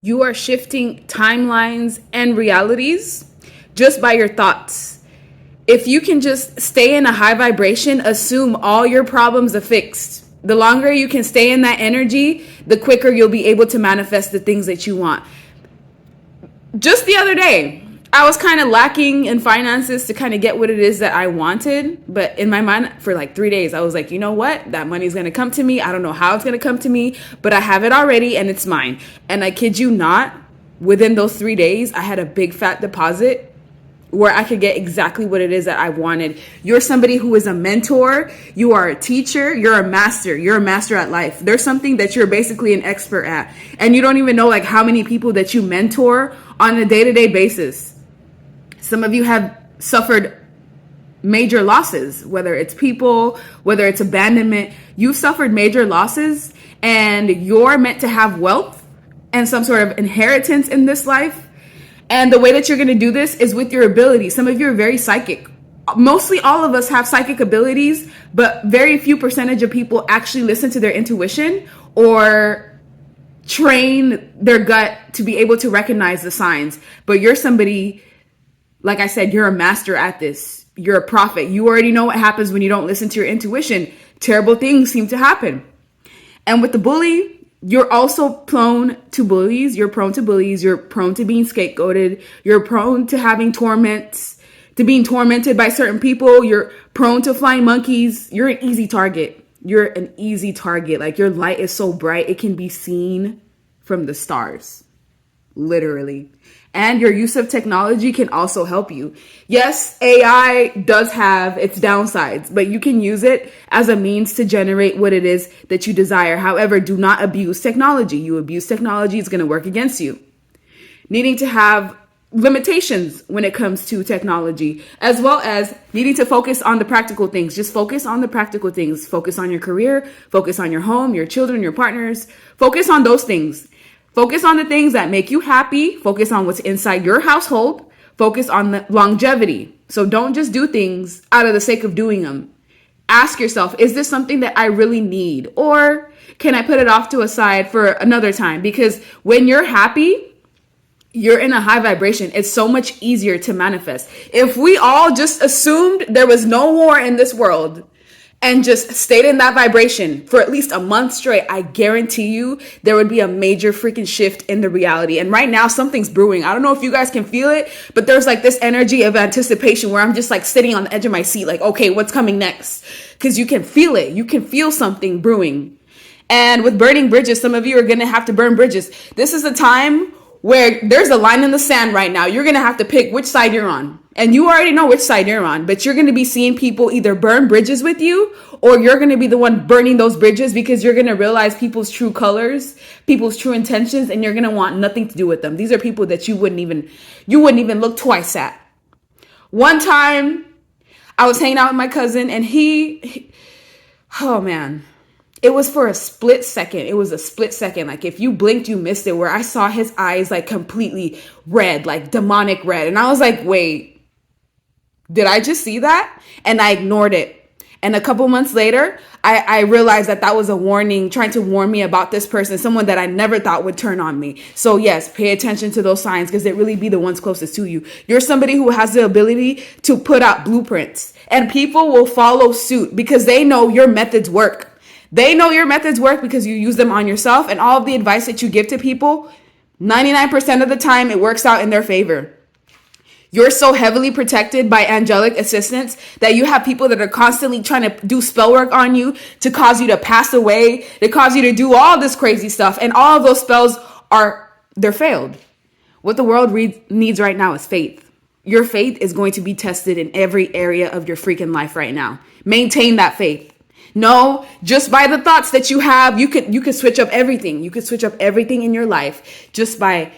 You are shifting timelines and realities just by your thoughts. If you can just stay in a high vibration, assume all your problems are fixed. The longer you can stay in that energy, the quicker you'll be able to manifest the things that you want. Just the other day, I was kind of lacking in finances to kind of get what it is that I wanted. But in my mind, for like 3 days, I was like, you know what? That money's going to come to me. I don't know how it's going to come to me, but I have it already and it's mine. And I kid you not, within those 3 days, I had a big fat deposit where I could get exactly what it is that I wanted. You're somebody who is a mentor. You are a teacher. You're a master. You're a master at life. There's something that you're basically an expert at. And you don't even know like how many people that you mentor on a day-to-day basis. Some of you have suffered major losses, whether it's people, whether it's abandonment. You've suffered major losses and you're meant to have wealth and some sort of inheritance in this life. And the way that you're going to do this is with your ability. Some of you are very psychic. Mostly all of us have psychic abilities, but very few percentage of people actually listen to their intuition or train their gut to be able to recognize the signs. But you're somebody, like I said, you're a master at this. You're a prophet. You already know what happens when you don't listen to your intuition. Terrible things seem to happen. And with the bully, you're also prone to bullies. You're prone to bullies. You're prone to being scapegoated. You're prone to having torments, to being tormented by certain people. You're prone to flying monkeys. You're an easy target. You're an easy target. Like your light is so bright, it can be seen from the stars. Literally. And your use of technology can also help you. Yes, AI does have its downsides, but you can use it as a means to generate what it is that you desire. However, do not abuse technology. You abuse technology, it's going to work against you. Needing to have limitations when it comes to technology, as well as needing to focus on the practical things. Just focus on the practical things. Focus on your career, focus on your home, your children, your partners. Focus on those things. Focus on the things that make you happy. Focus on what's inside your household. Focus on the longevity. So don't just do things out of the sake of doing them. Ask yourself, is this something that I really need? Or can I put it off to a side for another time? Because when you're happy, you're in a high vibration. It's so much easier to manifest. If we all just assumed there was no war in this world, and just stayed in that vibration for at least a month straight, I guarantee you there would be a major freaking shift in the reality. And right now something's brewing. I don't know if you guys can feel it, but there's like this energy of anticipation where I'm just like sitting on the edge of my seat, like, okay, what's coming next? Because you can feel it. You can feel something brewing. And with burning bridges, some of you are going to have to burn bridges. This is a time where there's a line in the sand right now. You're going to have to pick which side you're on. And you already know which side you're on, but you're going to be seeing people either burn bridges with you, or you're going to be the one burning those bridges, because you're going to realize people's true colors, people's true intentions, and you're going to want nothing to do with them. These are people that you wouldn't even look twice at. One time I was hanging out with my cousin and he oh man, it was for a split second. It was a split second. Like if you blinked, you missed it, where I saw his eyes like completely red, like demonic red. And I was like, wait, did I just see that? And I ignored it. And a couple months later, I realized that was a warning, trying to warn me about this person, someone that I never thought would turn on me. So yes, pay attention to those signs, because they really be the ones closest to you. You're somebody who has the ability to put out blueprints, and people will follow suit because they know your methods work. They know your methods work because you use them on yourself, and all of the advice that you give to people, 99% of the time, it works out in their favor. You're so heavily protected by angelic assistants that you have people that are constantly trying to do spell work on you to cause you to pass away, to cause you to do all this crazy stuff. And all of those spells they're failed. What the world needs right now is faith. Your faith is going to be tested in every area of your freaking life right now. Maintain that faith. No, just by the thoughts that you have, you could switch up everything. You could switch up everything in your life just by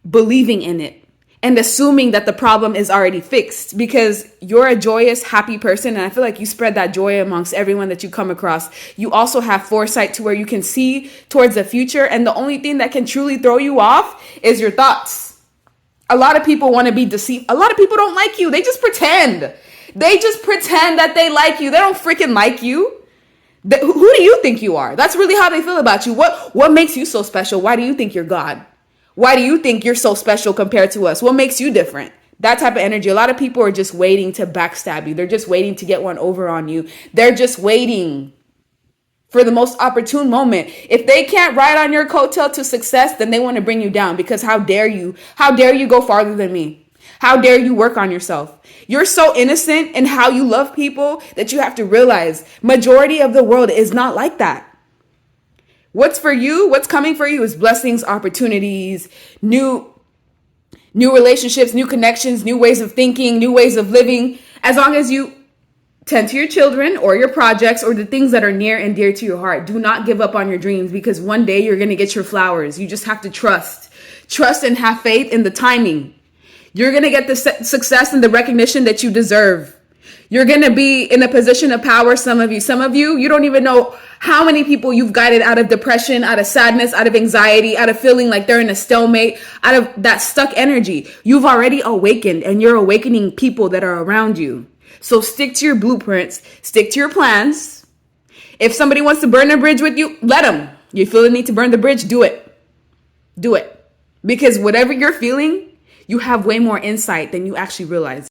believing in it and assuming that the problem is already fixed, because you're a joyous, happy person. And I feel like you spread that joy amongst everyone that you come across. You also have foresight to where you can see towards the future. And the only thing that can truly throw you off is your thoughts. A lot of people want to be deceived. A lot of people don't like you. They just pretend. They just pretend that they like you. They don't freaking like you. Who do you think you are? That's really how they feel about you. What makes you so special? Why do you think you're God? Why do you think you're so special compared to us? What makes you different? That type of energy. A lot of people are just waiting to backstab you. They're just waiting to get one over on you. They're just waiting for the most opportune moment. If they can't ride on your coattail to success, then they want to bring you down, because how dare you? How dare you go farther than me? How dare you work on yourself? You're so innocent in how you love people that you have to realize majority of the world is not like that. What's for you, what's coming for you is blessings, opportunities, new relationships, new connections, new ways of thinking, new ways of living. As long as you tend to your children or your projects or the things that are near and dear to your heart. Do not give up on your dreams, because one day you're going to get your flowers. You just have to trust and have faith in the timing. You're going to get the success and the recognition that you deserve. You're going to be in a position of power. Some of you, you don't even know how many people you've guided out of depression, out of sadness, out of anxiety, out of feeling like they're in a stalemate, out of that stuck energy. You've already awakened, and you're awakening people that are around you. So stick to your blueprints, stick to your plans. If somebody wants to burn a bridge with you, let them. You feel the need to burn the bridge, do it. Do it. Because whatever you're feeling, you have way more insight than you actually realize.